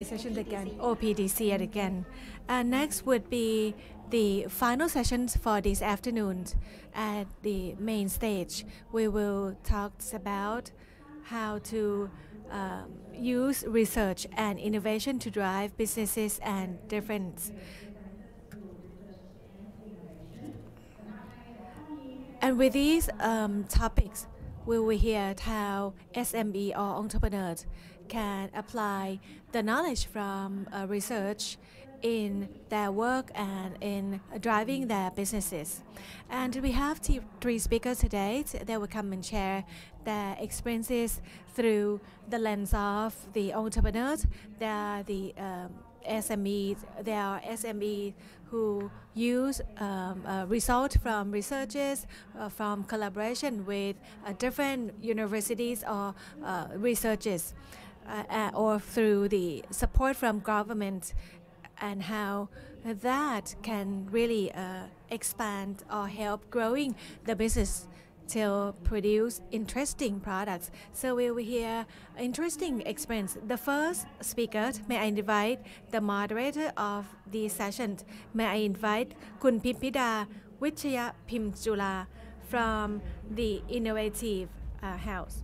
Session again, OPDC again. And next would be the final sessions for this afternoon. At the main stage, we will talk about how to use research and innovation to drive businesses and difference. And with these topics, we will hear how SME or entrepreneurs can apply the knowledge from research in their work and in driving their businesses. And we have three speakers today. They will come and share their experiences through the lens of the entrepreneurs. They are the SMEs. They are SMEs who use results from researches, from collaboration with different universities or researchers, or through the support from government, and how that can really expand or help growing the business to produce interesting products. So we will hear interesting experience. The first speaker, may I invite the moderator of the session. May I invite คุณพิมพิดาวิชยพิมพ์จุฬา from the Innovative House,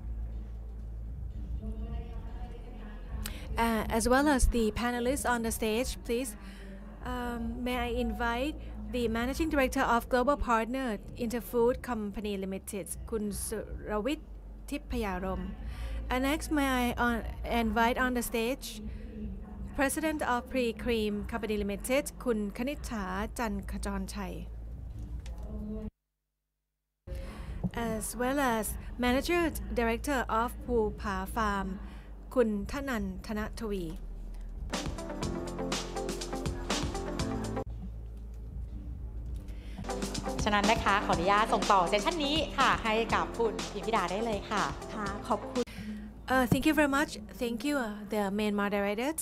as well as the panelists on the stage, please. May I invite the Managing Director of Global Partner Interfood Company Limited, คุณสุรวิทย์ทิพยารมณ์ And next, may I invite on the stage President of Pre-Cream Company Limited, คุณคณิษฐาจันทร์ขจรชัย as well as Manager Director of ภูผาฟาร์ม คุณธนันท์ ธนทวี ฉะนั้นนะคะขออนุญาตส่งต่อเซสชันนี้ค่ะให้กับคุณพิมพิดาได้เลยค่ะขอบคุณ Thank you very much. Thank you, the main moderators.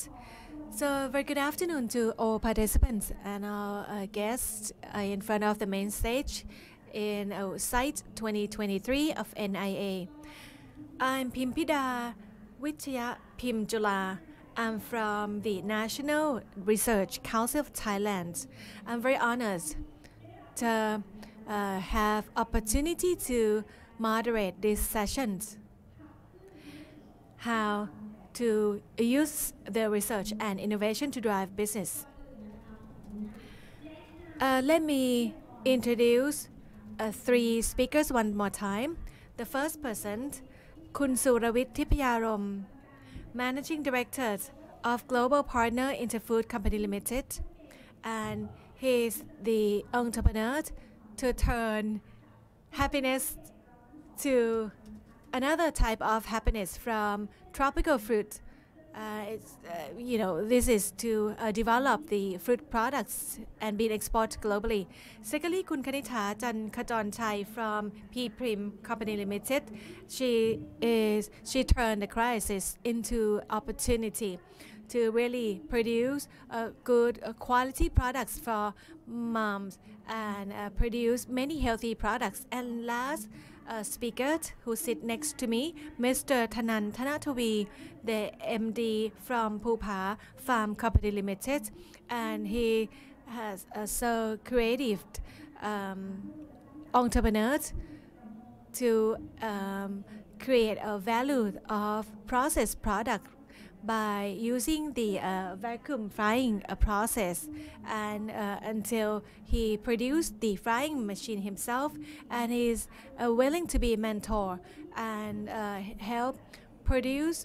So very good afternoon to all participants and our guests in front of the main stage in SITE2023 of NIA. I'm Pimpida Vichaya Pimjula. I'm from the National Research Council of Thailand. I'm very honored to have opportunity to moderate these sessions, how to use the research and innovation to drive business. Let me introduce three speakers one more time. The first person, คุณสุรวิทย์ทิพยารมณ์ Managing Director of Global Partner Interfood Company Limited, and he is the entrepreneur to turn happiness to another type of happiness from tropical fruit. This is to develop the fruit products and be exported globally. Secondly, คุณคณิษฐาจันทร์ขจรชัย from Pre-Cream Company Limited. She turned the crisis into opportunity to really produce good quality products for moms and produce many healthy products. And last speaker who sit next to me, Mr. ธนันท์ ธนทวี the MD from ภูผา Farm Company Limited, and he has a so creative entrepreneur to create a value of processed product by using the vacuum frying process, and until he produced the frying machine himself, and he's willing to be a mentor and help produce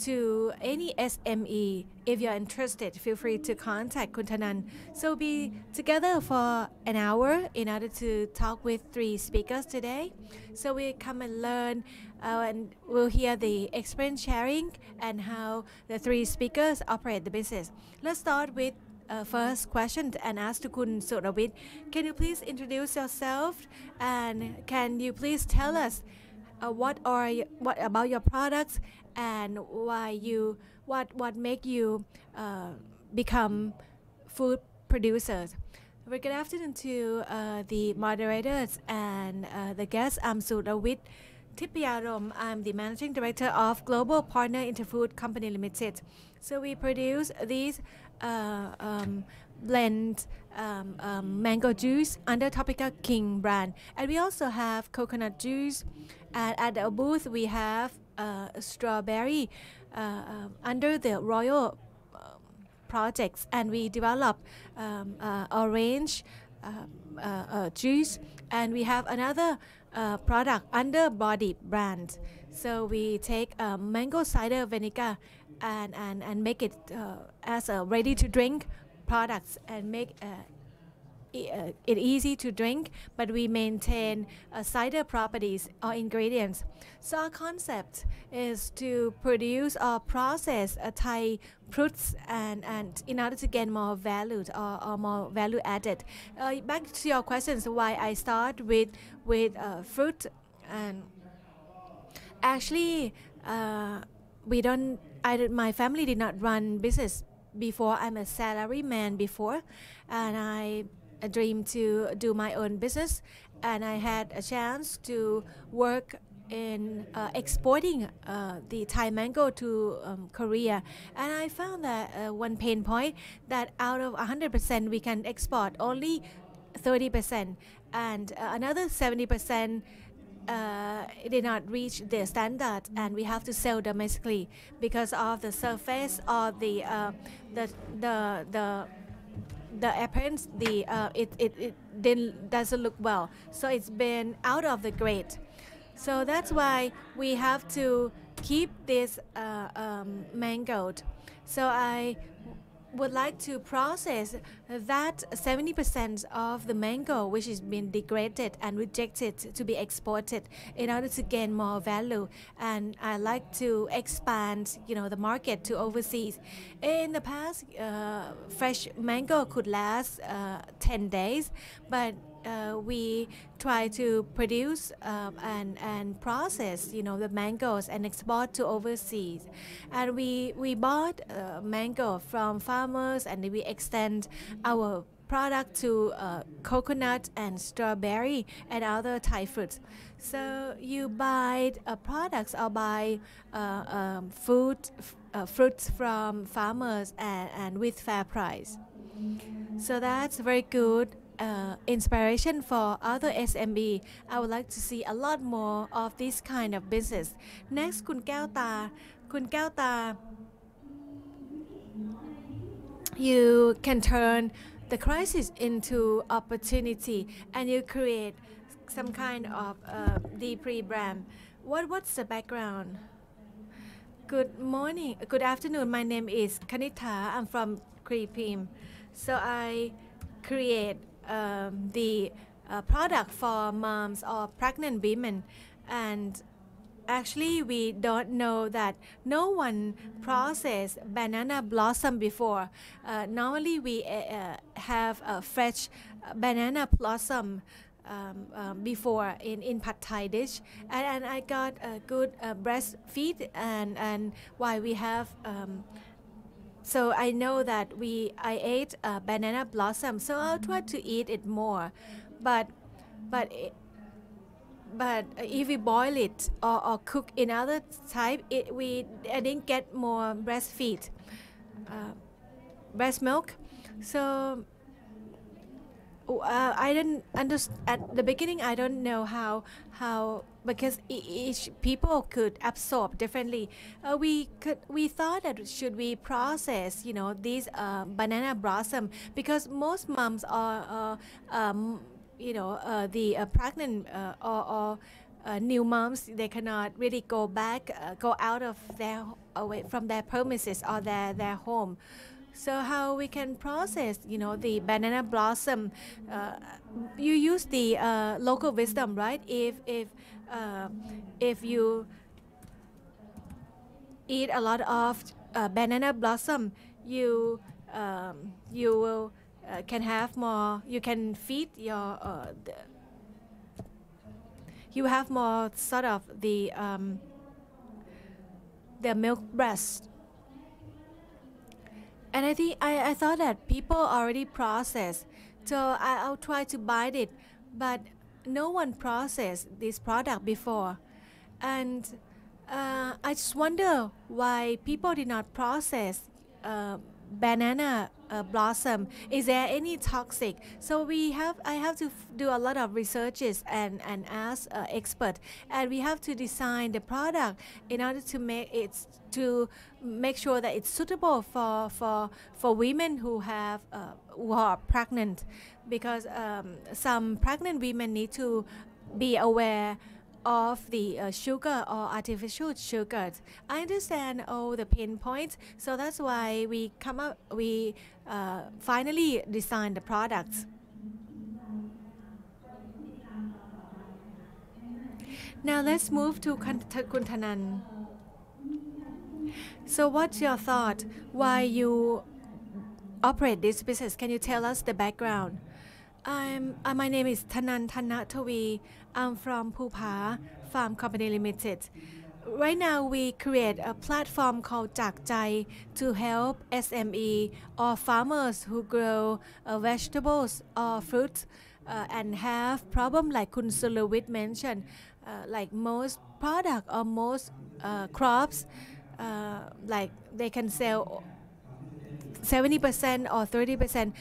to any SME. If you're interested, feel free to contact คุณธนันท์ So be together for an hour in order to talk with three speakers today. So we come and learn and we'll hear the experience sharing and how the three speakers operate the business. Let's start with first question and ask to คุณสุรวิทย์ Can you please introduce yourself, and can you please tell us what about your products and what make you become food producers? Very good afternoon to the moderators and the guests. I'm สุรวิทย์ Tipiarom. I'm the Managing Director of Global Partner Interfood Company Limited. So we produce these blend mango juice under Tropical King brand. And we also have coconut juice. And at our booth, we have strawberry under the Royal projects. And we develop orange juice. And we have another product under Body brand. So we take mango cider vinegar and make it as a ready-to-drink products and make it easy to drink, but we maintain cider properties or ingredients. So our concept is to produce or process Thai fruits and in order to get more value or more value added. Back to your questions, why I start with fruit, and actually my family did not run business before. I'm a salaryman before, and I dreamed to do my own business, and I had a chance to work in exporting the Thai mango to Korea, and I found that one pain point, that out of 100% we can export only 30%, and another 70% it did not reach the standard, and we have to sell domestically because of the surface or the appearance. It doesn't look well, so it's been out of the grade. So that's why we have to keep this mangoed. So I would like to process that 70% of the mango which has been degraded and rejected to be exported in order to gain more value, and I like to expand the market to overseas. In the past, fresh mango could last 10 days, but we try to produce and process the mangoes and export to overseas, and we bought mango from farmers, and we extend our product to coconut and strawberry and other Thai fruits. So you buy products or buy fruits from farmers and with fair price. So that's very good inspiration for other SME. I would like to see a lot more of this kind of business. Next, คุณแก้วตา you can turn the crisis into opportunity, and you create some kind of deep brand. What's the background? Good morning, good afternoon. My name is Kanitha. I'm from Kripim. So I create the product for moms or pregnant women, and actually we don't know that no one processed banana blossom before. Normally we have a fresh banana blossom before in Pad Thai dish, and I got a good breastfeed, and why we have so I know that I ate banana blossom, so I'll try to eat it more, but if we boil it or cook in other type, I didn't get more breast milk. So I didn't understand at the beginning. I don't know how because each people could absorb differently. We thought that should we process these banana blossom, because most moms are the pregnant or new moms, they cannot really go out of away from their premises or their home. So how we can process the banana blossom? You use the local wisdom, right? If you eat a lot of banana blossom, you will can have more. You can feed your you have more sort of the milk breast. And I think I thought that people already processed, so I'll try to buy it, but no one processed this product before, And I just wonder why people did not process banana blossom. Is there any toxic? So I have to do a lot of researches and ask expert, and we have to design the product in order to make sure that it's suitable for women who are pregnant, because some pregnant women need to be aware of the sugar or artificial sugars. I understand all the pain points, so that's why we finally design the products. Now let's move to Kuntanan. So what's your thought? Why you operate this business? Can you tell us the background? My name is Thanan Thanatawi. I'm from Phupa Farm Company Limited. Right now, we create a platform called Jak Chai to help SME or farmers who grow vegetables or fruits and have problem like Kun Sulawit mentioned, like most product or most crops, like they can sell 70% or 30%.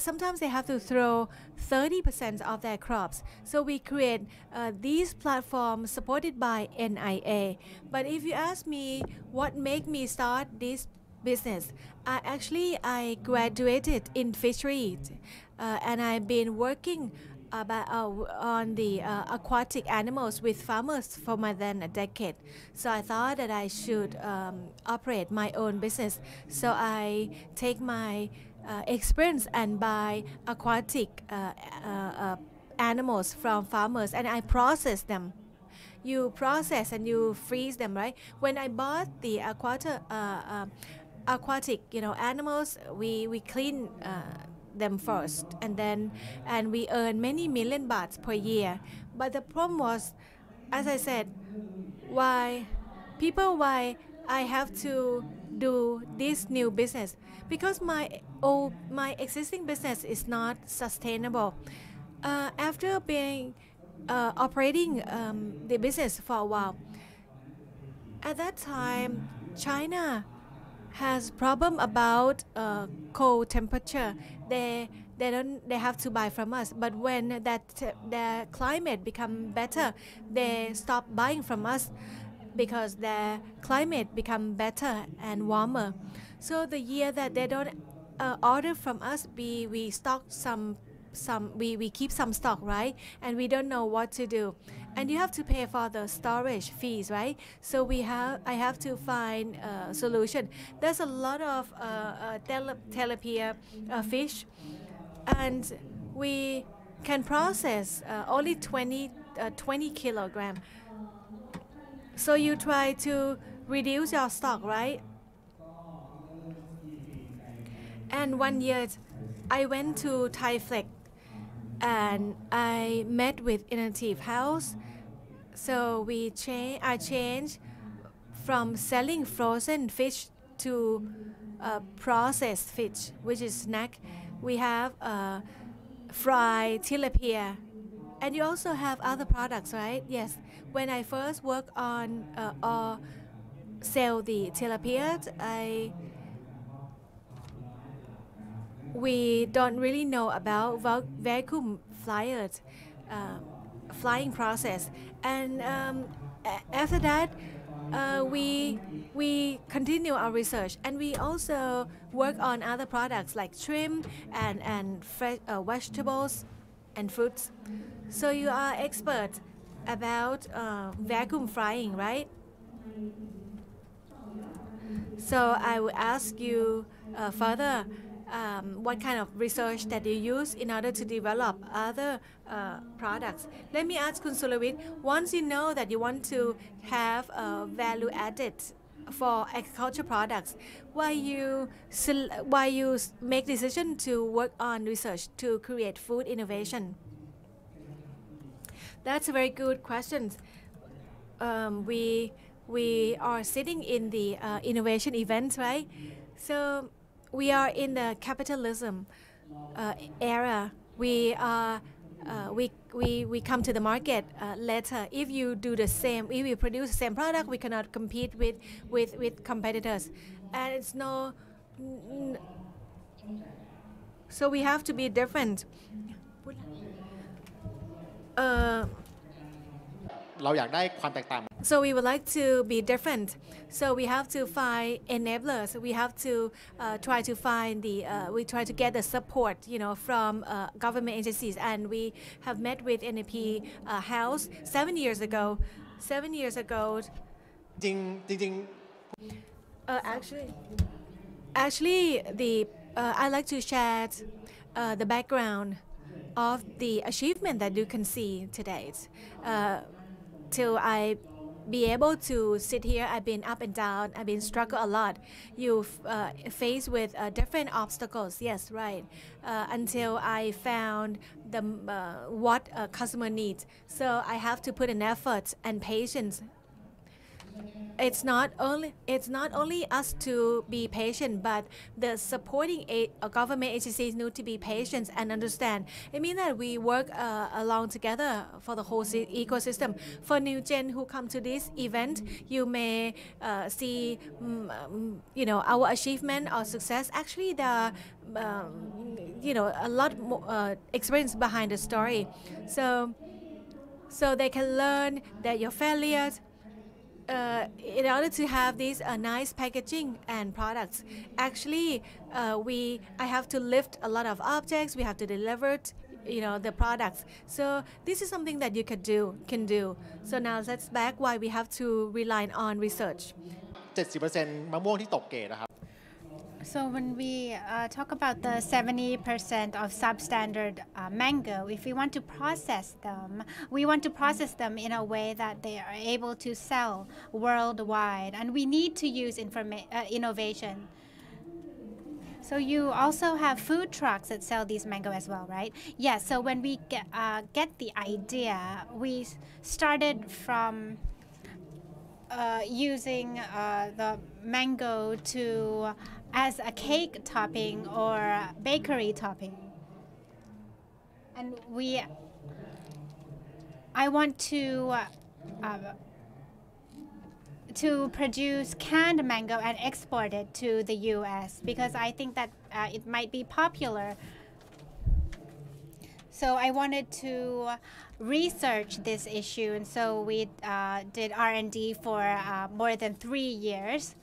Sometimes they have to throw 30% of their crops. So we create these platforms supported by NIA. But if you ask me what made me start this business, I graduated in fishery, and I've been working on the aquatic animals with farmers for more than a decade. So I thought that I should operate my own business. So I take my experience and buy aquatic animals from farmers, and I process them. You process and you freeze them, right? When I bought the aquatic, animals, we clean them first, and we earn many million bahts per year. But the problem was, as I said, why I have to do this new business, because my existing business is not sustainable. After being operating the business for a while, at that time China has problem about cold temperature. They have to buy from us, but when the climate become better, they stop buying from us because the climate become better and warmer. So the year that they don't order from us, we stock we keep some stock, right? And we don't know what to do, and you have to pay for the storage fees, right? So I have to find a solution. There's a lot of tilapia fish, and we can process only 20 kilogram. So you try to reduce your stock, right? And one year I went to Thai Flex and I met with Innovative House. So I changed from selling frozen fish to processed fish, which is snack. We have fried tilapia, and you also have other products, right? Yes. When I first work on or sell the tilapia, we don't really know about vacuum flying process, and after that we continue our research, and we also work on other products like shrimp and fresh vegetables and fruits. So you are expert about vacuum frying, right? So I will ask you further what kind of research that you use in order to develop other products. Let me ask Kun Sulawit, once you know that you want to have value added for agriculture products, why you make decision to work on research to create food innovation? That's a very good question. We are sitting in the innovation event, right? So we are in the capitalism era. We are we come to the market later. If you do the same, if we produce the same product, we cannot compete with competitors, and it's no. So we have to be different. เราอยากได้ความแตกต่าง So we would like to be different. So we have to find enablers. We have to try to find we try to get the support, from government agencies. And we have met with NAP House 7 years ago. 7 years ago. จริง Actually, I like to share the background of the achievement that you can see today. Till I be able to sit here, I've been up and down, I've been struggle a lot. You've faced with different obstacles, yes, right, until I found what a customer needs. So I have to put an effort and patience. It's not only us to be patient, but the supporting government agencies need to be patient and understand. It means that we work along together for the whole ecosystem. For new gen who come to this event, you may see, our achievement or success. Actually, there are, a lot more experience behind the story. So they can learn that your failures. In order to have these nice packaging and products, actually, I have to lift a lot of objects. We have to deliver, the products. So this is something that you can do. So now let's back why we have to rely on research. 70% มะม่วงที่ตกเกรดนะครับ So when we talk about the 70% of substandard mango, if we want to process them, we want to process them in a way that they are able to sell worldwide, and we need to use innovation. So you also have food trucks that sell these mango as well, right? Yes. So when we get the idea, we started from using the mango as a cake topping or bakery topping. And I want to produce canned mango and export it to the US because I think that it might be popular. So I wanted to research this issue, and so we did R&D for more than 3 years.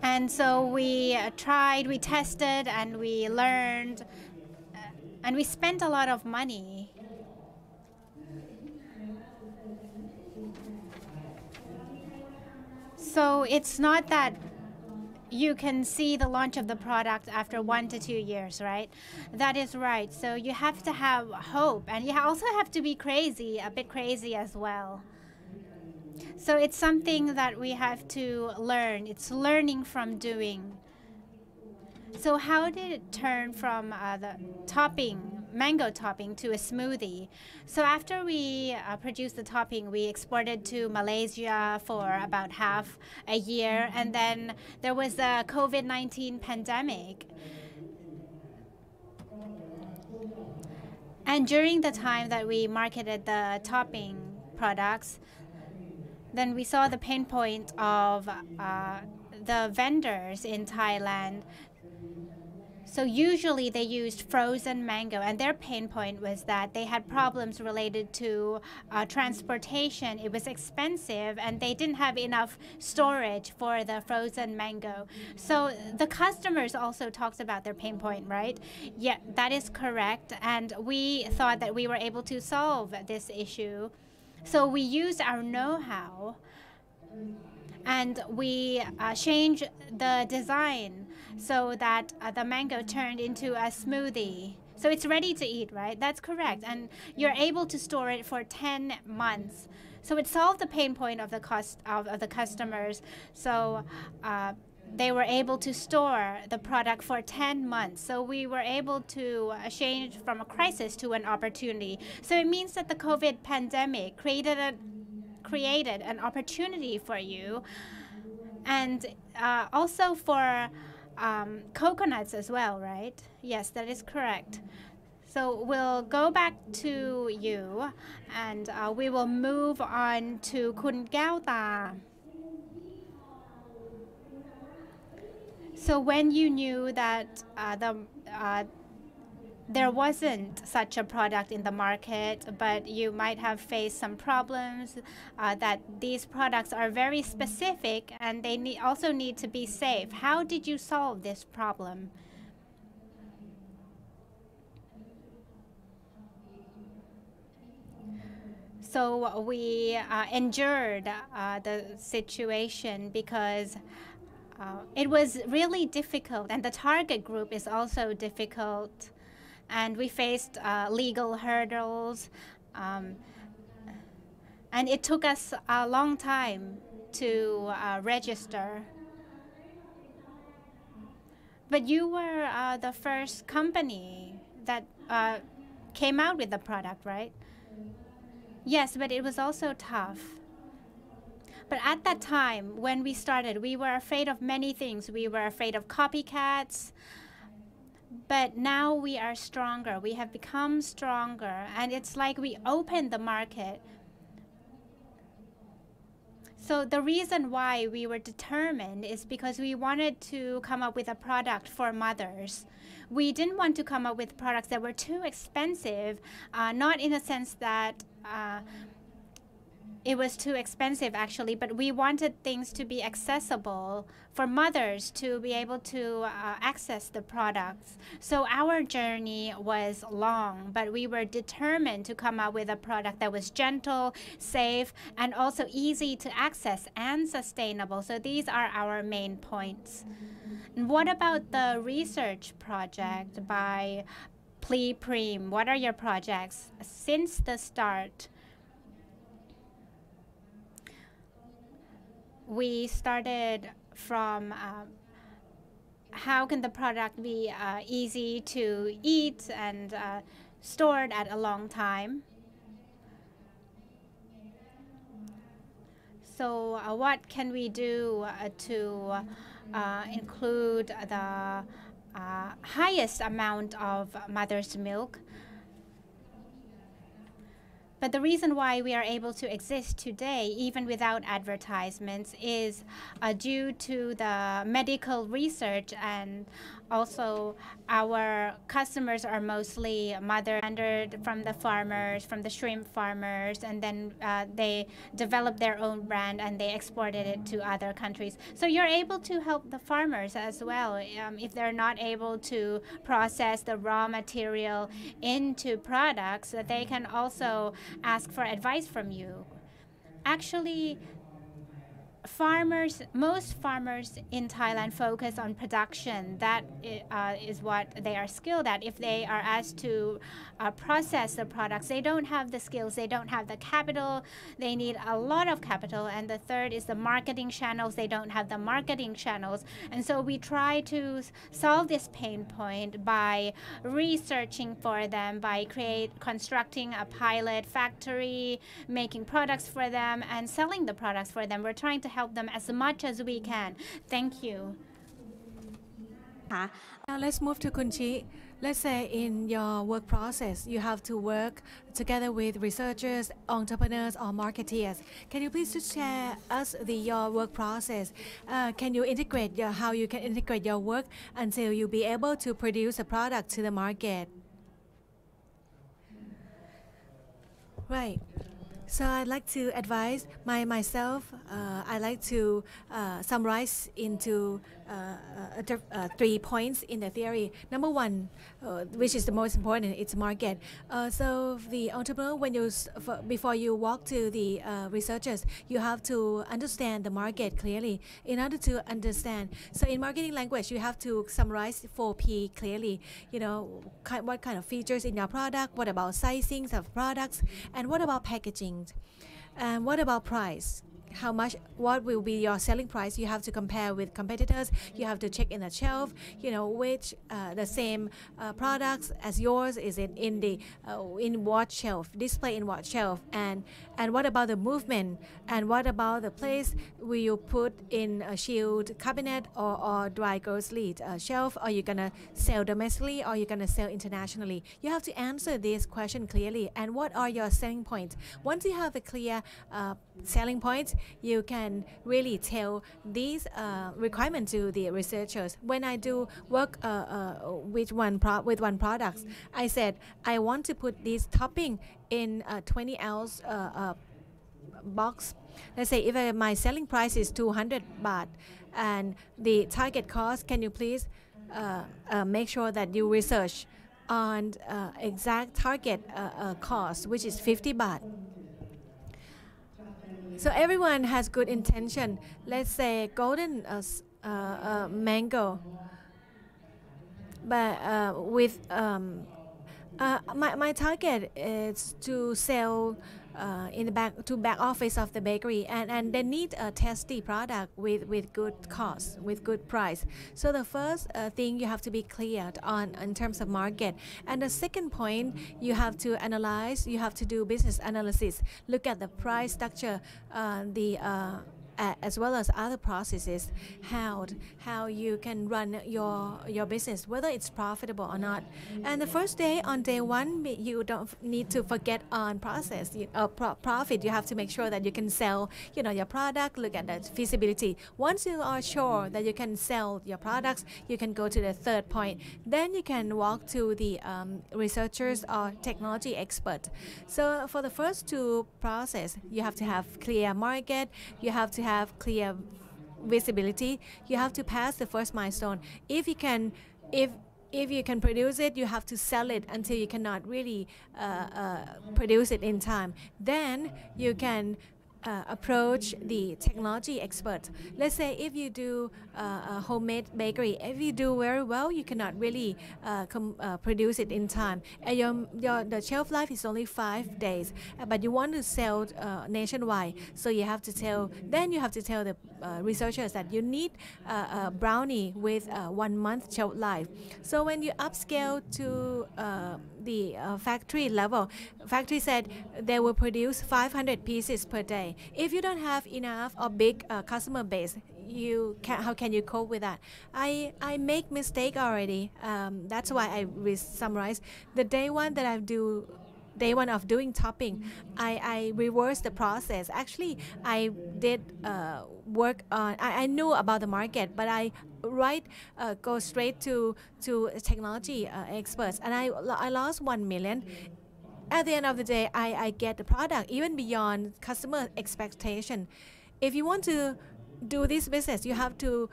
And so we tried, we tested, and we learned, and we spent a lot of money. So it's not that you can see the launch of the product after 1 to 2 years, right? That is right. So you have to have hope, and you also have to be crazy, a bit crazy as well. So it's something that we have to learn. It's learning from doing. So how did it turn from the mango topping to a smoothie? So after we produced the topping, we exported to Malaysia for about half a year, and then there was the COVID-19 pandemic. And during the time that we marketed the topping products, then we saw the pain point of the vendors in Thailand. So usually they used frozen mango, and their pain point was that they had problems related to transportation. It was expensive, and they didn't have enough storage for the frozen mango. So the customers also talked about their pain point, right? Yeah, that is correct. And we thought that we were able to solve this issue. So we used our know-how, and we changed the design so that the mango turned into a smoothie. So it's ready to eat, right? That's correct. And you're able to store it for 10 months. So it solved the pain point of the cost of the customers. So they were able to store the product for 10 months. So we were able to change from a crisis to an opportunity. So it means that the COVID pandemic created an opportunity for you. and also for coconuts as well, right? Yes, that is correct. So we'll go back to you, and we will move on to Kun Gaota. So when you knew that there wasn't such a product in the market, but you might have faced some problems, that these products are very specific and they also need to be safe. How did you solve this problem? So we endured the situation because it was really difficult, and the target group is also difficult. And we faced legal hurdles, and it took us a long time to register. But you were the first company that came out with the product, right? Yes, but it was also tough. But at that time, when we started, we were afraid of many things. We were afraid of copycats. But now we are stronger. We have become stronger. And it's like we opened the market. So the reason why we were determined is because we wanted to come up with a product for mothers. We didn't want to come up with products that were too expensive, not in a sense that it was too expensive actually, but we wanted things to be accessible for mothers to be able to access the products. So our journey was long, but we were determined to come up with a product that was gentle, safe, and also easy to access and sustainable. So these are our main points. And what about the research project by Plim? What are your projects since the start? We started from how can the product be easy to eat and stored at a long time. So what can we do to include the highest amount of mother's milk? But the reason why we are able to exist today, even without advertisements, is due to the medical research, and also our customers are mostly mother standard from the farmers, from the shrimp farmers, and then they developed their own brand and they exported it to other countries. So you're able to help the farmers as well. If they're not able to process the raw material into products, they can also ask for advice from you. Actually, most farmers in Thailand focus on production. That is what they are skilled at. If they are asked to process the products, they don't have the skills, they don't have the capital, they need a lot of capital. And the third is the marketing channels, they don't have the marketing channels. And so we try to solve this pain point by researching for them, by constructing a pilot factory, making products for them, and selling the products for them. We're trying to help them as much as we can. Thank you. Now let's move to Kunchi. Let's say in your work process, you have to work together with researchers, entrepreneurs, or marketeers. Can you please just share us your work process? Can you integrate how you can integrate your work until you be able to produce a product to the market? Right. So I'd like to advise myself. I like to summarize into 3 points in the theory. Number one, which is the most important, it's market. So the entrepreneur, before you walk to the researchers, you have to understand the market clearly. In order to understand, so in marketing language, you have to summarize 4P clearly. You know, what kind of features in your product, what about sizing of products, and what about packaging, and what about price. what will be your selling price. You have to compare with competitors. You have to check in the shelf, which the same products as yours is in what shelf, display in what shelf, and what about the movement, and what about the place will you put in a shield cabinet or dry goods lead shelf? Are you gonna sell domestically or are you gonna sell internationally? You have to answer this question clearly. And what are your selling points? Once you have a clear selling point, you can really tell these requirements to the researchers. When I do work with one product, I said I want to put this topping in a 20-ounce box. Let's say if my selling price is 200 baht and the target cost, can you please make sure that you research on exact target cost, which is 50 baht. So everyone has good intention. Let's say golden mango, but with my target is to sell in the back office of the bakery, and they need a tasty product with good cost, with good price. So the first thing you have to be clear on in terms of market, and the second point you have to analyze. You have to do business analysis. Look at the price structure, as well as other processes, how you can run your business, whether it's profitable or not. And the first day, on day one, you don't need to forget on process profit. You have to make sure that you can sell your product. Look at the feasibility. Once you are sure that you can sell your products, you can go to the third point. Then you can walk to the researchers or technology expert. So for the first two process, you have to have clear market. You have to have clear visibility. You have to pass the first milestone. If you can produce it, you have to sell it until you cannot really produce it in time. Then you can approach the technology expert. Let's say if you do a homemade bakery, if you do very well, you cannot really produce it in time, and the shelf life is only 5 days, but you want to sell nationwide. So you have to tell the researchers that you need a brownie with 1 month shelf life. So when you upscale to the factory level, factory said they will produce 500 pieces per day. If you don't have enough or big customer base, how can you cope with that? I make mistake already. That's why I summarize the day one of doing topping. I reversed the process. Actually, I did work on. I knew about the market, but I go straight to technology experts, and I lost 1 million. At the end of the day, I get the product even beyond customer expectation. If you want to do this business, you have to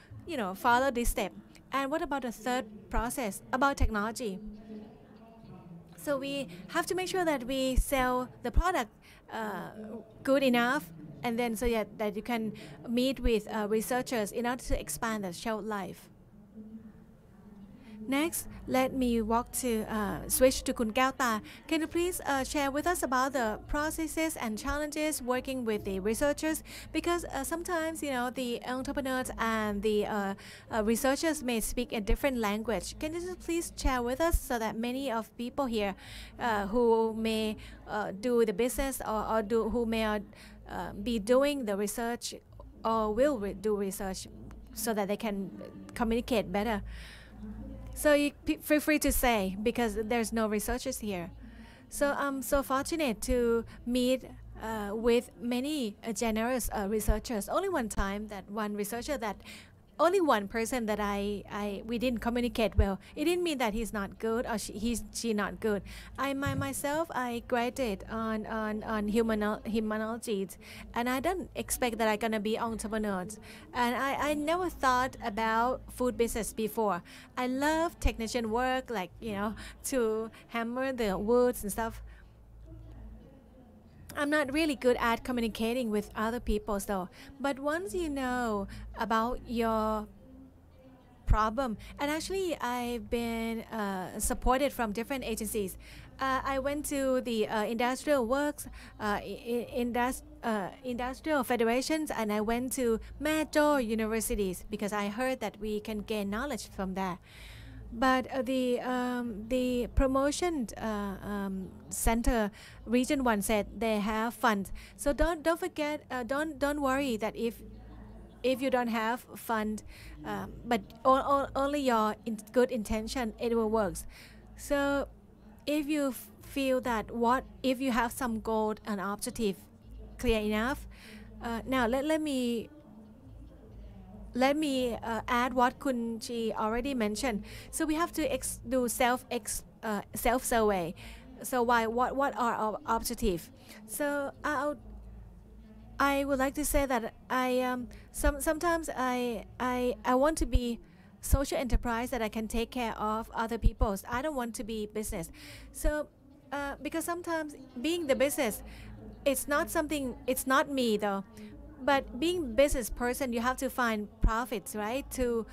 follow this step. And what about the third process about technology? So we have to make sure that we sell the product good enough, and then so that you can meet with researchers in order to expand the shelf life. Next, let me switch to Kun Kaota. Can you please share with us about the processes and challenges working with the researchers? Because sometimes, the entrepreneurs and the researchers may speak a different language. Can you just please share with us so that many of people here who may do the business or who may be doing the research or will do research so that they can communicate better? So you feel free to say, because there's no researchers here. So I'm so fortunate to meet with many generous researchers. Only one time that one researcher only one person that we didn't communicate well. It didn't mean that he's not good or she not good. Myself, I graduated on humanology, and I don't expect that I'm gonna be entrepreneurs. And I never thought about food business before. I love technician work, like to hammer the woods and stuff. I'm not really good at communicating with other people, though. But once you know about your problem, and actually I've been supported from different agencies. I went to the industrial works, industrial federations, and I went to major universities because I heard that we can gain knowledge from there. But the promotion center region 1 said they have funds. So don't forget, don't worry that if you don't have fund, but only your good intention, it will work. So if you feel that if you have some goal and objective clear enough, now let me add what Kun Chi already mentioned. So we have to do self survey. So what are our objectives? So I would like to say that sometimes I want to be social enterprise that I can take care of other people. I don't want to be business. So because sometimes being the business, it's not me though. But being business person, you have to find profits, right? To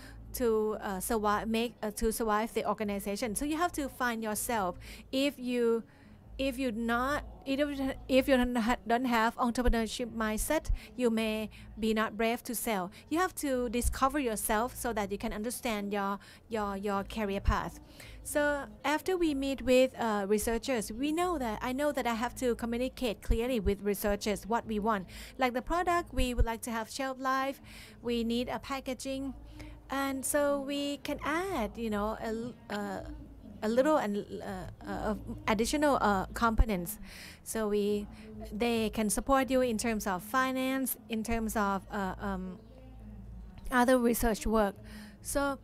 survive the organization. So you have to find yourself. If you don't have entrepreneurship mindset, you may be not brave to sell. You have to discover yourself so that you can understand your career path. So after we meet with researchers, I know that I have to communicate clearly with researchers what we want. Like the product, we would like to have shelf life. We need a packaging, and so we can add, a little and additional components. So they can support you in terms of finance, in terms of other research work. So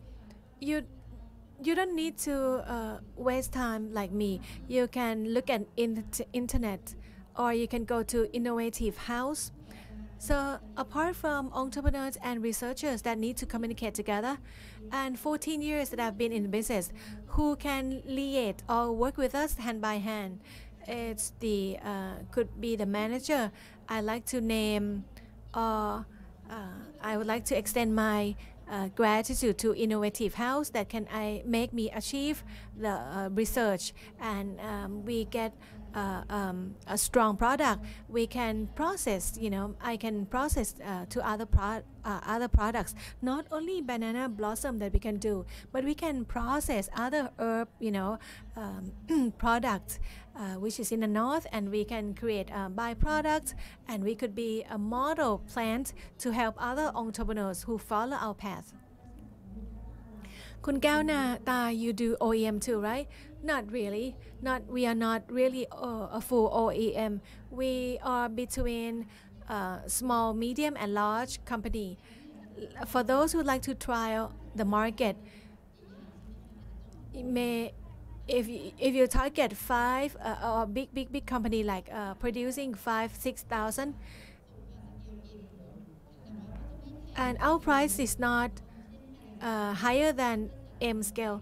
you don't need to waste time like me. You can look at internet, or you can go to Innovative House. So apart from entrepreneurs and researchers that need to communicate together, and 14 years that I've been in business, who can liaise or work with us hand by hand, it's could be the manager. I like to name, or I would like to extend my gratitude to Innovative House that can make me achieve the research, and we get a strong product. We can process, I can process to other products. Not only banana blossom that we can do, but we can process other herb, products which is in the north, and we can create byproducts, and we could be a model plant to help other entrepreneurs who follow our path. Kun Gaona, you do OEM too, right? Not really. We are not really a full OEM. We are between small, medium, and large company. For those who like to trial the market, if you target 5 or big company like producing 5,000-6,000, and our price is not higher than M scale.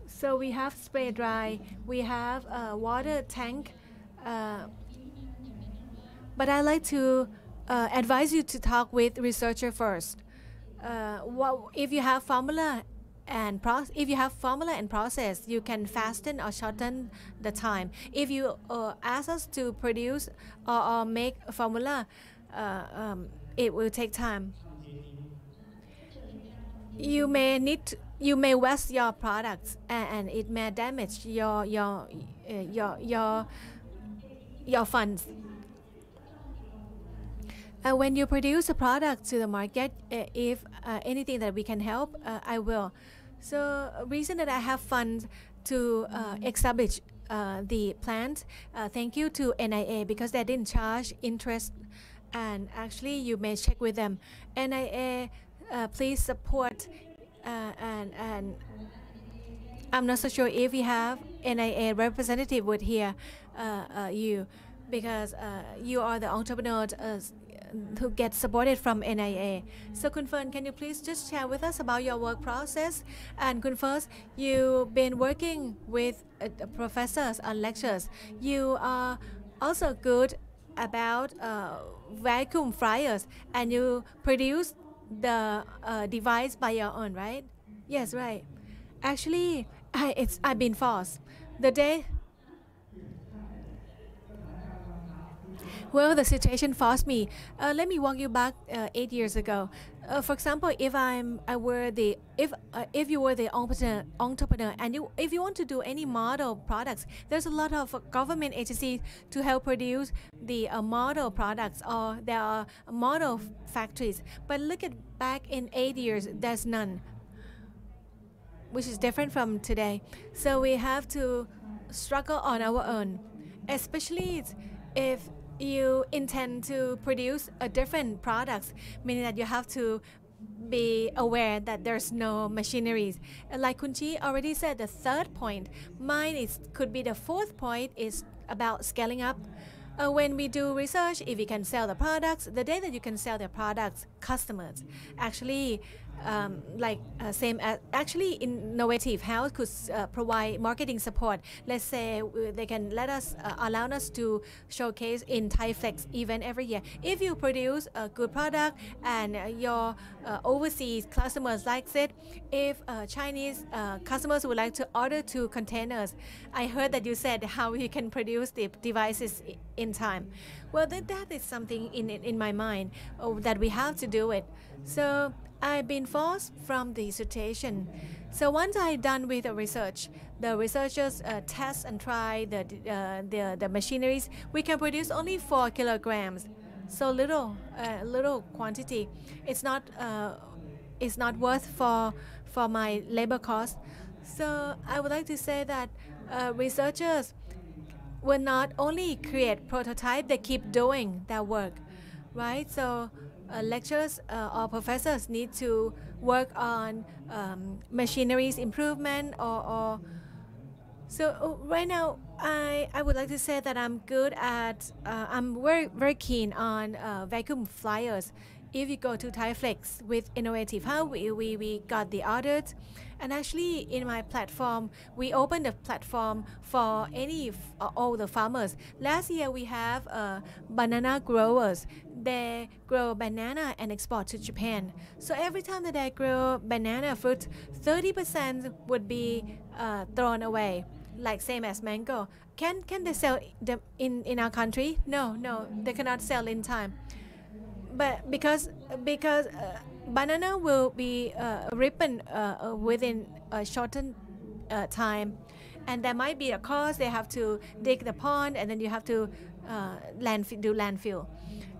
So we have spray dry, we have a water tank, but I like to advise you to talk with researcher first. If you have formula and process, you can fasten or shorten the time. If you ask us to produce or make a formula, it will take time. You may waste your products, and it may damage your funds. When you produce a product to the market, if anything that we can help, I will. So reason that I have funds to establish the plant, thank you to NIA, because they didn't charge interest, and actually you may check with them. NIA, please support, and I'm not so sure if we have NIA representative would hear you, because you are the entrepreneur who get supported from NIA. So Kun Fern, can you please just share with us about your work process? And Kun First, you've been working with professors on lectures. You are also good about vacuum fryers, and you produce the device by your own, right? Yes, right. Actually, I've been forced. The day Well, the situation forced me. Let me walk you back 8 years ago. For example, if you were the entrepreneur and if you want to do any model products, there's a lot of government agencies to help produce the model products, or there are model factories. But look at back in 8 years, there's none, which is different from today. So we have to struggle on our own, especially if you intend to produce a different products, meaning that you have to be aware that there's no machineries. And like Kunchi already said, the third point, mine could be the fourth point, is about scaling up. When we do research, if you can sell the products, the day that you can sell the products, customers actually same as actually Innovative Health could provide marketing support. Let's say they can allow us to showcase in ThaiFlex event every year. If you produce a good product and your overseas customers likes it, if Chinese customers would like to order 2 containers, I heard that you said how you can produce the devices in time. Well, that is something in my mind that we have to do it. So I've been forced from the situation. So once I'm done with the research, the researchers test and try the machineries. We can produce only 4 kilograms, so little quantity. It's not worth for my labor cost. So I would like to say that researchers will not only create prototype, they keep doing their work, right? So lecturers or professors need to work on machineries improvement or so right now I would like to say that I'm good at I'm very keen on vacuum flyers. If you go to ThaiFlex with Innovative How we got the orders, and actually in my platform we opened the platform for all the farmers. Last year we have banana growers. They grow banana and export to Japan. So every time that they grow banana fruit, 30% would be thrown away, like same as mango. Can they sell them in our country? No, they cannot sell in time. But because banana will be ripened within a shortened time, and there might be a cost. They have to dig the pond, and then you have to do landfill.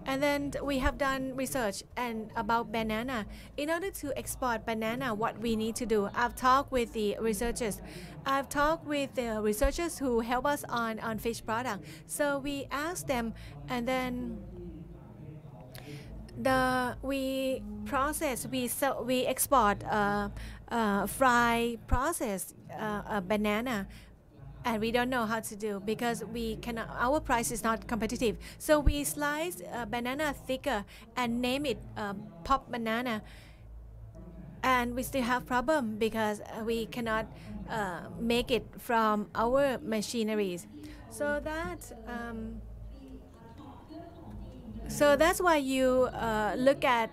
And then we have done research about banana. In order to export banana, what we need to do, I've talked with the researchers. I've talked with the researchers who help us on fish product. So we asked them, and then we export fry processed banana, and we don't know how to do because our price is not competitive. So we slice banana thicker and name it pop banana, and we still have problem because we cannot make it from our machineries. So that's why you look at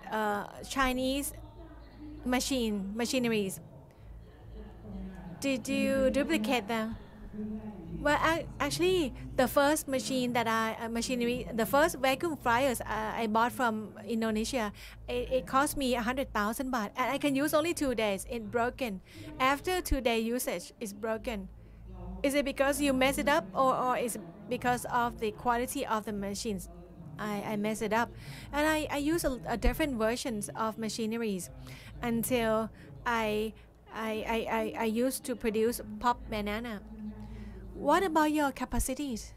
Chinese machineries. Did you duplicate them? Well, actually, the first the first vacuum fryers I bought from Indonesia, it cost me 100,000 baht, and I can use only 2 days. It's broken. After 2-day usage, it's broken. Is it because you mess it up, or is it because of the quality of the machines? I mess it up, and I use a different versions of machineries until I used to produce pop banana. What about your capacities?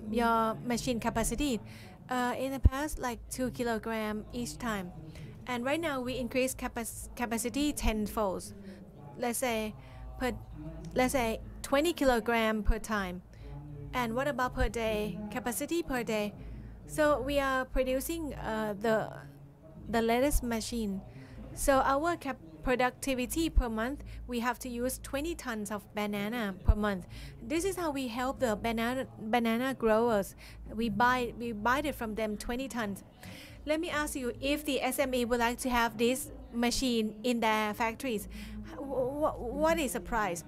Your machine capacity? In the past, like 2 kilograms each time, and right now we increase capacity 10-fold. Let's say 20 kilograms per time. And what about per day? Capacity per day? So we are producing the latest machine. So our productivity per month, we have to use 20 tons of banana per month. This is how we help the banana growers. We buy it from them 20 tons. Let me ask you, if the SME would like to have this machine in their factories, what is the price?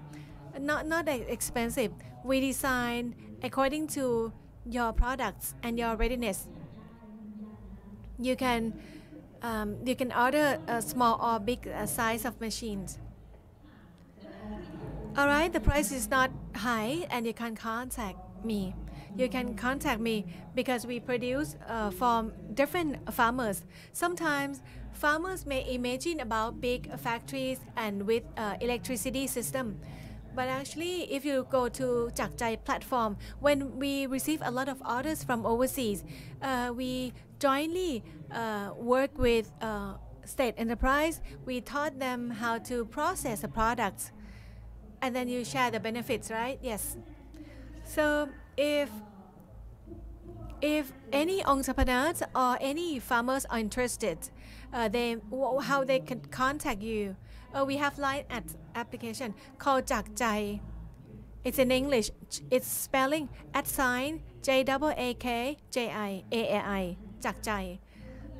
Not that expensive. We design according to your products and your readiness. you can order a small or big size of machines. Alright, the price is not high and you can contact me. You can contact me because we produce from different farmers. Sometimes farmers may imagine about big factories and with electricity system. But actually, if you go to Jakjai platform, when we receive a lot of orders from overseas, we jointly work with state enterprise. We taught them how to process the products. And then you share the benefits, right? Yes. So if any entrepreneurs or any farmers are interested, how they can contact you. We have line application called Jakjai. It's in English. It's spelling @JAAKJIAAI Jakjai.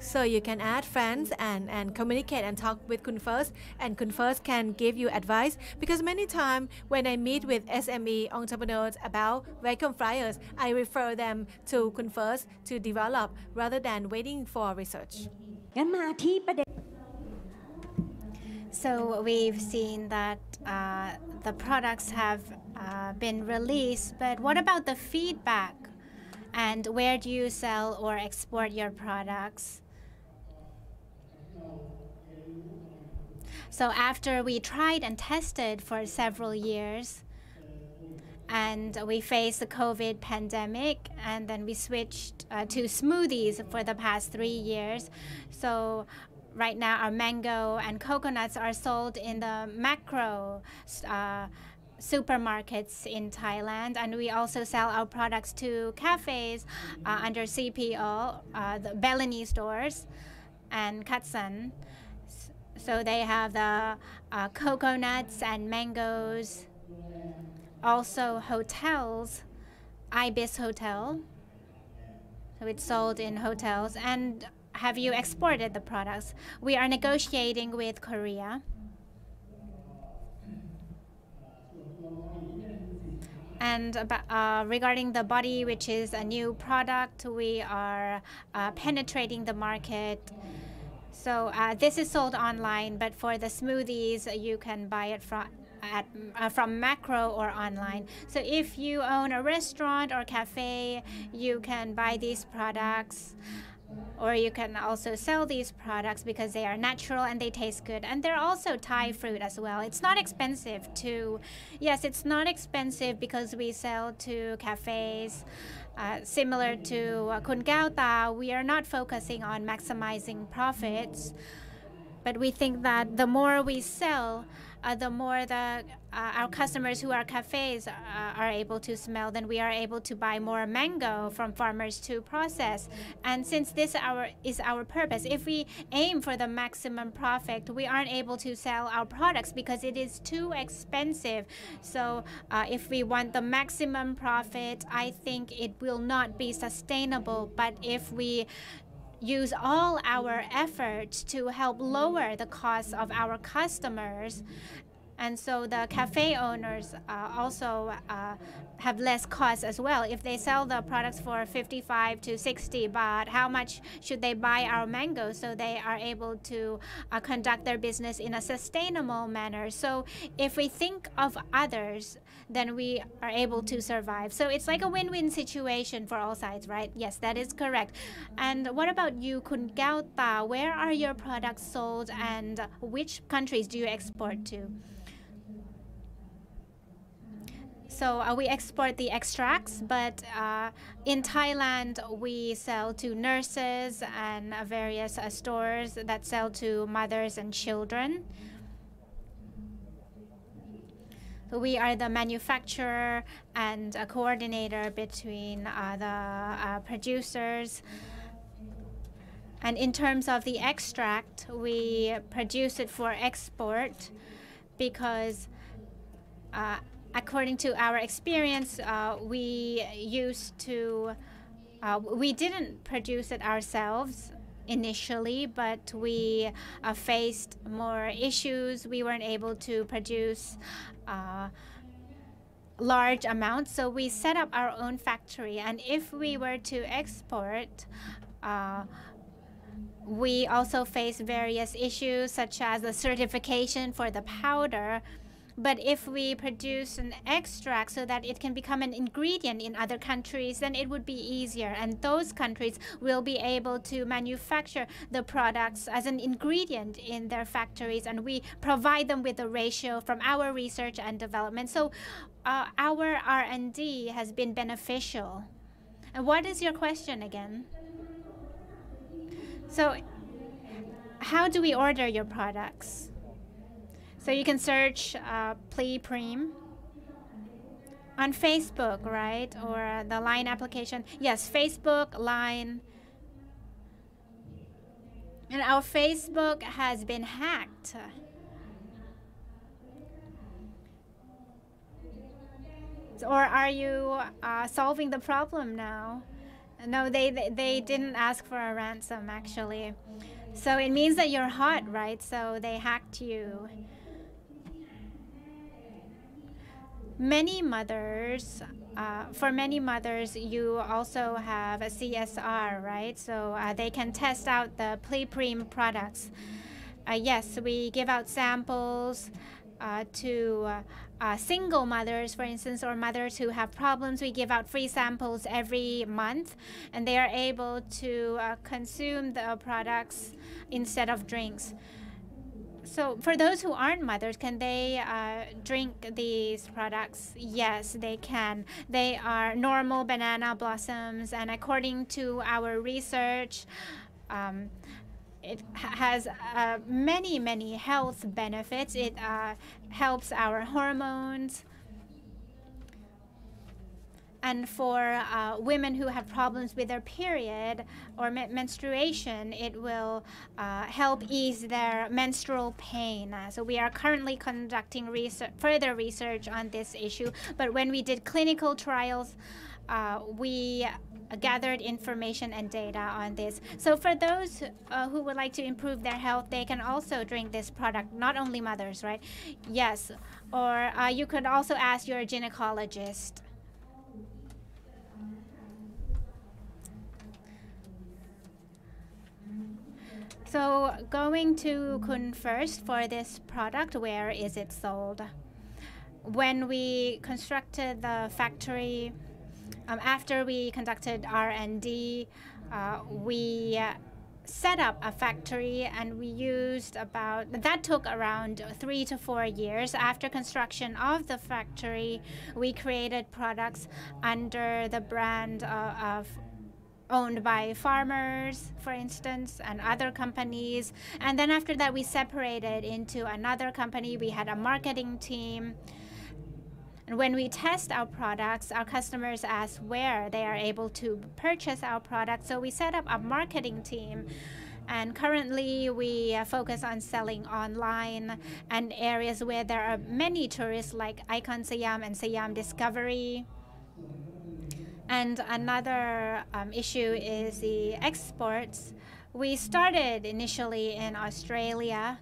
So you can add friends and communicate and talk with Kun First, and Kun First can give you advice. Because many times when I meet with SME entrepreneurs about vacuum fryers, I refer them to Kun First to develop rather than waiting for research. งั้นมาที่ประเด็น So we've seen that the products have been released, but what about the feedback? And where do you sell or export your products? So after we tried and tested for several years, and we faced the COVID pandemic, and then we switched to smoothies for the past 3 years. So right now our mango and coconuts are sold in the macro supermarkets in Thailand, and we also sell our products to cafes under CPO, the Bellini stores and Katsan. So they have the coconuts and mangoes. Also hotels, Ibis Hotel. So it's sold in hotels. And have you exported the products? We are negotiating with Korea. And regarding the body, which is a new product, we are penetrating the market. So this is sold online, but for the smoothies, you can buy it from macro or online. So if you own a restaurant or cafe, you can buy these products. Or you can also sell these products because they are natural and they taste good. And they're also Thai fruit as well. It's not expensive too. Yes, it's not expensive because we sell to cafes. Similar to Kun Gao Ta, we are not focusing on maximizing profits. But we think that the more we sell, the more our customers who are cafes are able to smell, then we are able to buy more mango from farmers to process. And since this is our purpose, if we aim for the maximum profit, we aren't able to sell our products because it is too expensive. So if we want the maximum profit, I think it will not be sustainable. But if we use all our efforts to help lower the cost of our customers, and so the cafe owners also have less cost as well. If they sell the products for 55 to 60 baht, how much should they buy our mango so they are able to conduct their business in a sustainable manner? So if we think of others, then we are able to survive. So it's like a win-win situation for all sides, right? Yes, that is correct. And what about you, Kun Gao Ta? Where are your products sold and which countries do you export to? So we export the extracts, but in Thailand, we sell to nurses and various stores that sell to mothers and children. So we are the manufacturer and a coordinator between the producers. And in terms of the extract, we produce it for export because according to our experience, we didn't produce it ourselves initially, but we faced more issues. We weren't able to produce large amounts, so we set up our own factory. And if we were to export, We also face various issues such as the certification for the powder. But if we produce an extract so that it can become an ingredient in other countries, then it would be easier. And those countries will be able to manufacture the products as an ingredient in their factories. And we provide them with a ratio from our research and development. So our R&D has been beneficial. And what is your question again? So how do we order your products? So you can search Pli-Prim on Facebook, right? Or the Line application. Yes, Facebook, Line. And our Facebook has been hacked. Or are you solving the problem now? No, they didn't ask for a ransom, actually. So it means that you're hot, right? So they hacked you. Many mothers, for many mothers, you also have a CSR, right? So they can test out the Pli-Prim products. Yes, we give out samples to single mothers, for instance, or mothers who have problems. We give out free samples every month, and they are able to consume the products instead of drinks. So for those who aren't mothers, can they drink these products? Yes, they can. They are normal banana blossoms, and according to our research, it has many health benefits. It helps our hormones. And for women who have problems with their period or menstruation, it will help ease their menstrual pain. So we are currently conducting further research on this issue. But when we did clinical trials, we gathered information and data on this. So for those who would like to improve their health, they can also drink this product, not only mothers, right? Yes. Or you could also ask your gynecologist. So going to Kun first for this product, where is it sold? When we constructed the factory, after we conducted R&D, we set up a factory, and we used that took around 3 to 4 years. After construction of the factory, we created products under the brand of owned by farmers, for instance, and other companies. And then after that, we separated into another company. We had a marketing team. And when we test our products, our customers ask where they are able to purchase our products. So we set up a marketing team. And currently, we focus on selling online and areas where there are many tourists, like Icon Siam and Siam Discovery. And another issue is the exports. We started initially in Australia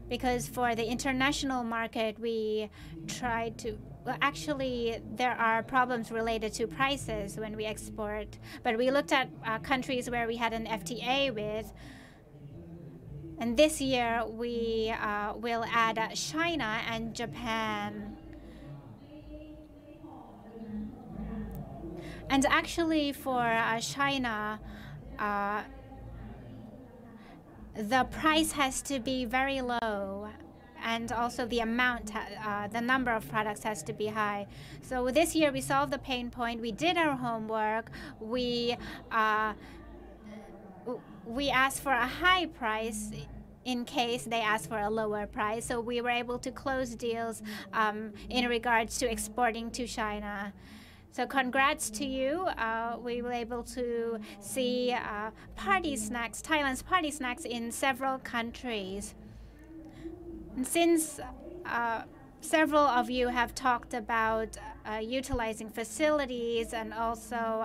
because for the international market, we tried to, well, actually, there are problems related to prices when we export. But we looked at countries where we had an FTA with. And this year, we will add China and Japan. And actually, for China, the price has to be very low, and also the amount, the number of products has to be high. So this year, we solved the pain point. We did our homework. We asked for a high price in case they asked for a lower price. So we were able to close deals in regards to exporting to China. So congrats to you. We were able to see party snacks, Thailand's party snacks in several countries. And since several of you have talked about utilizing facilities and also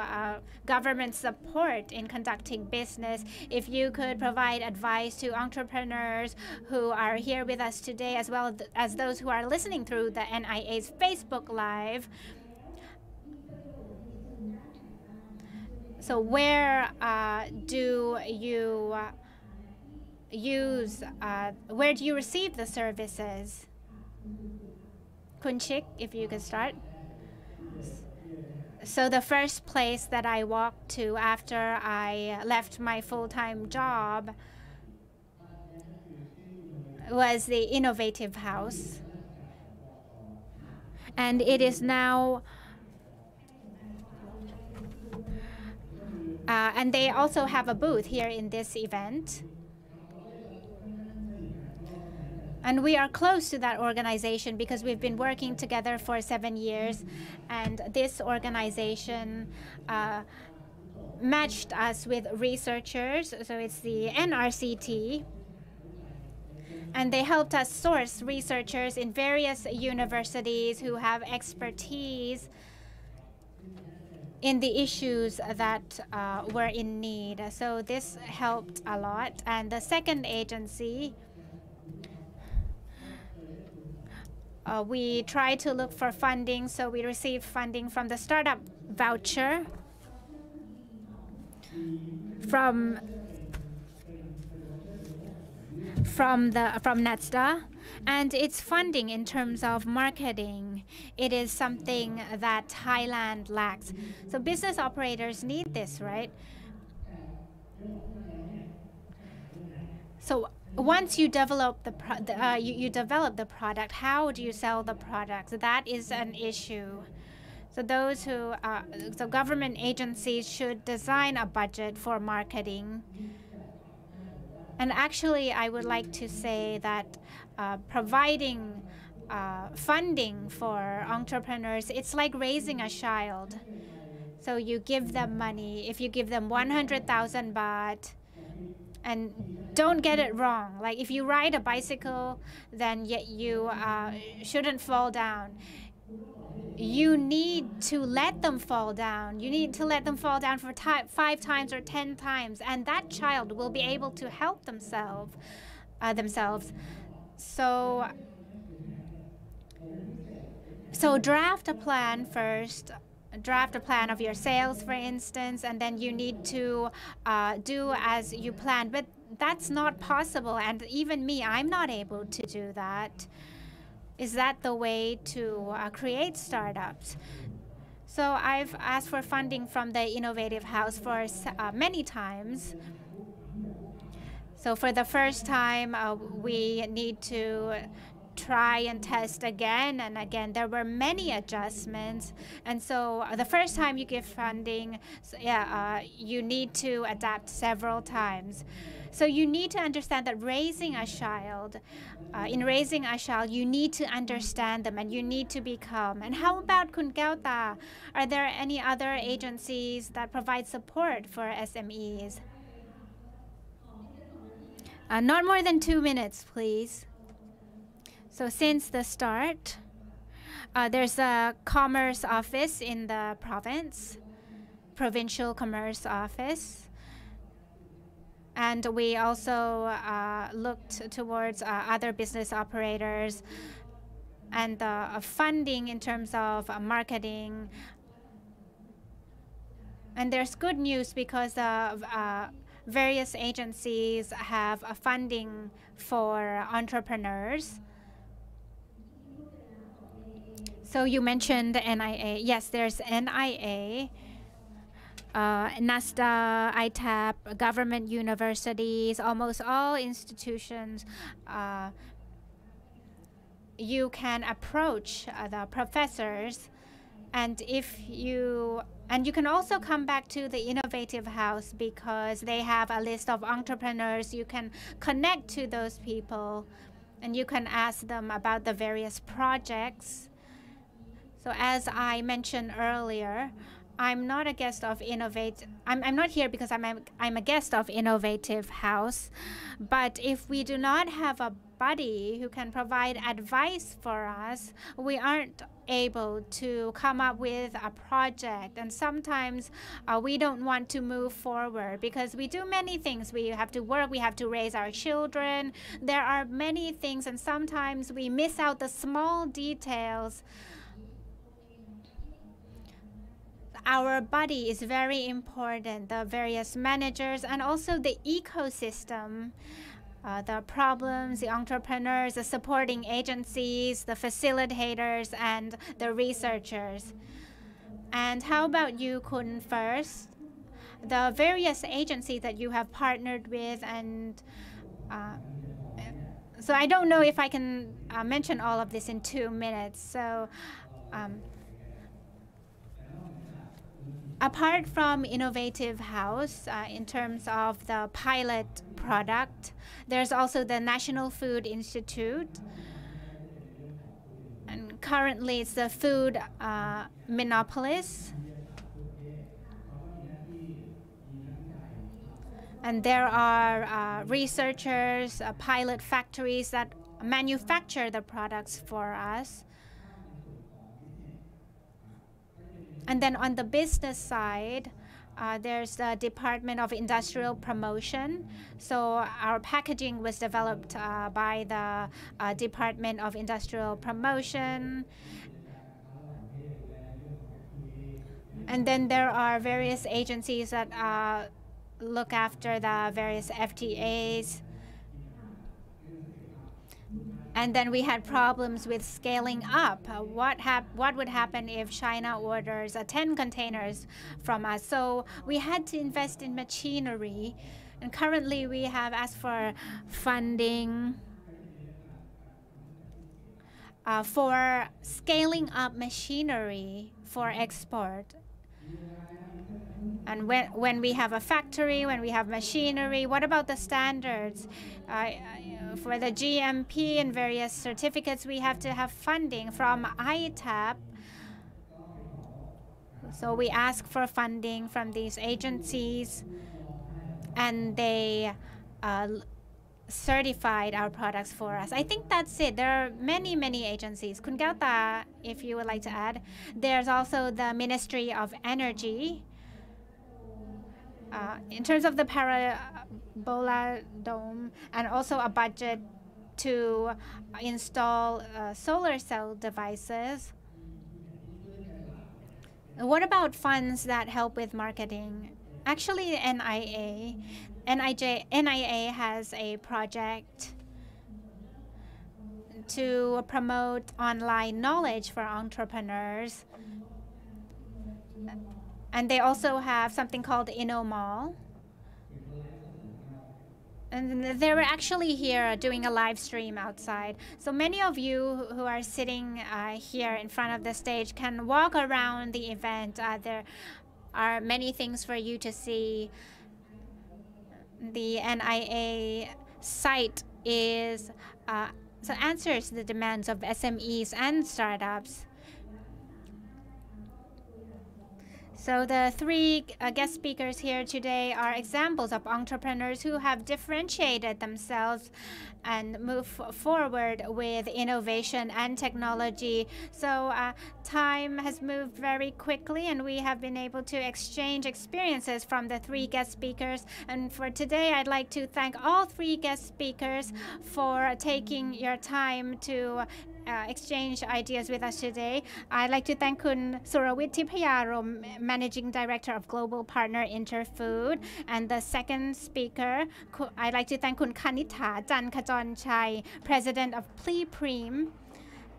government support in conducting business, if you could provide advice to entrepreneurs who are here with us today, as well as those who are listening through the NIA's Facebook Live. So where do you where do you receive the services? Kunchik, if you could start. So the first place that I walked to after I left my full-time job was the Innovative House. And it is now, and they also have a booth here in this event. And we are close to that organization because we've been working together for 7 years. And this organization matched us with researchers. So it's the NRCT. And they helped us source researchers in various universities who have expertise in the issues that were in need. So this helped a lot. And the second agency, we tried to look for funding, so we received funding from the startup voucher from NETSDA, and its funding in terms of marketing. It is something that Thailand lacks. So business operators need this, right? So once you develop the product, how do you sell the product? So that is an issue. So those who, so government agencies should design a budget for marketing. And actually, I would like to say that providing funding for entrepreneurs, it's like raising a child. So you give them money. If you give them 100,000 baht, and don't get it wrong. Like if you ride a bicycle, then you shouldn't fall down. You need to let them fall down. You need to let them fall down for 5 times or 10 times, and that child will be able to help themselves. So draft a plan first. Draft a plan of your sales, for instance, and then you need to do as you plan. But that's not possible, and even me, I'm not able to do that. Is that the way to create startups? So I've asked for funding from the Innovative House for many times. So for the first time, we need to try and test again and again. There were many adjustments, and so the first time you give funding, you need to adapt several times. So you need to understand that raising a child, you need to understand them and you need to be calm. And how about Kun Gyauta? Are there any other agencies that provide support for SMEs? Not more than 2 minutes, please. So since the start, there's a commerce office in the province, provincial commerce office. And we also looked towards other business operators and funding in terms of marketing. And there's good news because various agencies have funding for entrepreneurs. So you mentioned NIA. Yes, there's NIA, NASDA, ITAP, government universities, almost all institutions. You can approach the professors, and you can also come back to the Innovative House because they have a list of entrepreneurs. You can connect to those people, and you can ask them about the various projects. So as I mentioned earlier, I'm not a guest of I'm not here because I'm a guest of Innovative House. But if we do not have a body who can provide advice for us, we aren't able to come up with a project. And sometimes we don't want to move forward because we do many things. We have to work, we have to raise our children. There are many things, and sometimes we miss out the small details. our body is very important, the various managers and also the ecosystem, the problems, the entrepreneurs, the supporting agencies, the facilitators, and the researchers. And how about you, Kun, first? The various agencies that you have partnered with, and so I don't know if I can mention all of this in 2 minutes. So apart from Innovative House, in terms of the pilot product, there's also the National Food Institute. And currently it's the food monopolist. And there are researchers, pilot factories that manufacture the products for us. And then on the business side, there's the Department of Industrial Promotion. So our packaging was developed by the Department of Industrial Promotion. And then there are various agencies that look after the various FTAs. And then we had problems with scaling up. What would happen if China orders 10 containers from us? So we had to invest in machinery. And currently we have asked for funding for scaling up machinery for export. And when we have a factory, when we have machinery, what about the standards? For the GMP and various certificates, we have to have funding from ITAP. So we ask for funding from these agencies, and they certified our products for us. I think that's it. There are many, many agencies. Kun Gyalta, if you would like to add. There's also the Ministry of Energy. In terms of the Parabola Dome, and also a budget to install solar cell devices. What about funds that help with marketing? Actually, NIA has a project to promote online knowledge for entrepreneurs. And they also have something called InnoMall. And they were actually here doing a live stream outside. So many of you who are sitting here in front of the stage can walk around the event. There are many things for you to see. The NIA site is so answers the demands of SMEs and startups. So the three guest speakers here today are examples of entrepreneurs who have differentiated themselves and move forward with innovation and technology. So time has moved very quickly, and we have been able to exchange experiences from the three guest speakers. And for today, I'd like to thank all three guest speakers for taking your time to exchange ideas with us today. I'd like to thank Kun Surawit Tipayarom, Managing Director of Global Partner Interfood. And the second speaker, I'd like to thank Kun Kanitha Jankajonchai, President of Pleprem.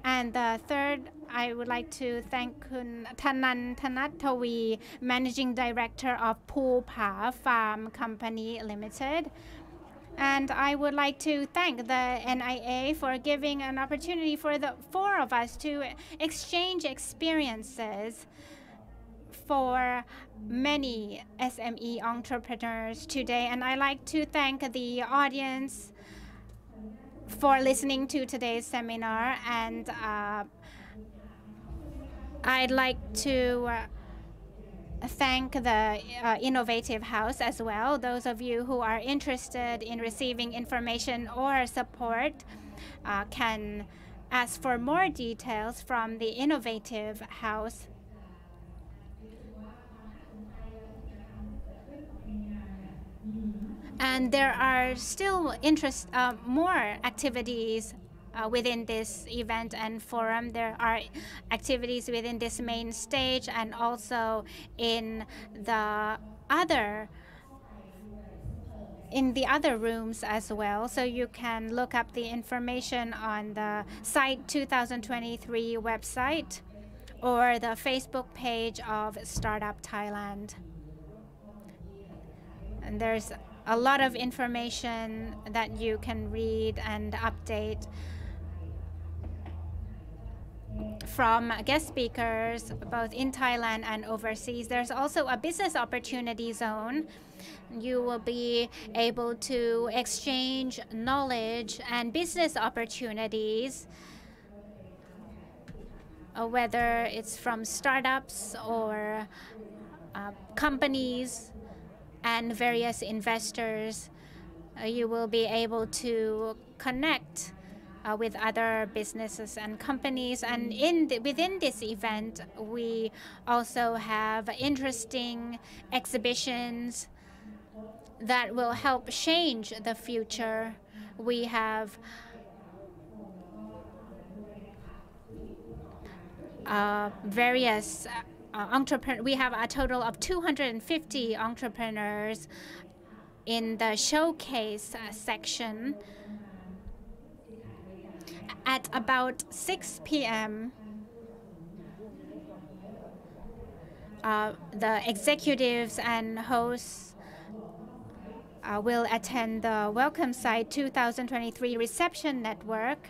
And the third, I would like to thank Kun Tanan Thanatawi, Managing Director of Poopa Farm Company Limited. And I would like to thank the NIA for giving an opportunity for the four of us to exchange experiences for many SME entrepreneurs today. And I'd like to thank the audience for listening to today's seminar. And I'd like to thank the Innovative House as well. Those of you who are interested in receiving information or support can ask for more details from the Innovative House. And there are still more activities within this event and forum. There are activities within this main stage and also in the other rooms as well. So you can look up the information on the SITE2023 website or the Facebook page of Startup Thailand. And there's a lot of information that you can read and update from guest speakers both in Thailand and overseas. There's also a business opportunity zone. You will be able to exchange knowledge and business opportunities, whether it's from startups or companies and various investors. You will be able to connect with other businesses and companies. And within this event, we also have interesting exhibitions that will help change the future. We have various entrepreneurs. We have a total of 250 entrepreneurs in the showcase section. At about 6 p.m., the executives and hosts will attend the Welcome Site 2023 Reception Network.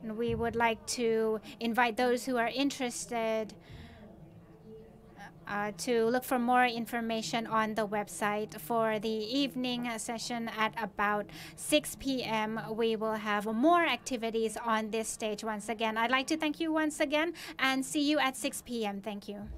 And we would like to invite those who are interested to look for more information on the website. For the evening session at about 6 p.m., we will have more activities on this stage once again. I'd like to thank you once again and see you at 6 p.m. Thank you.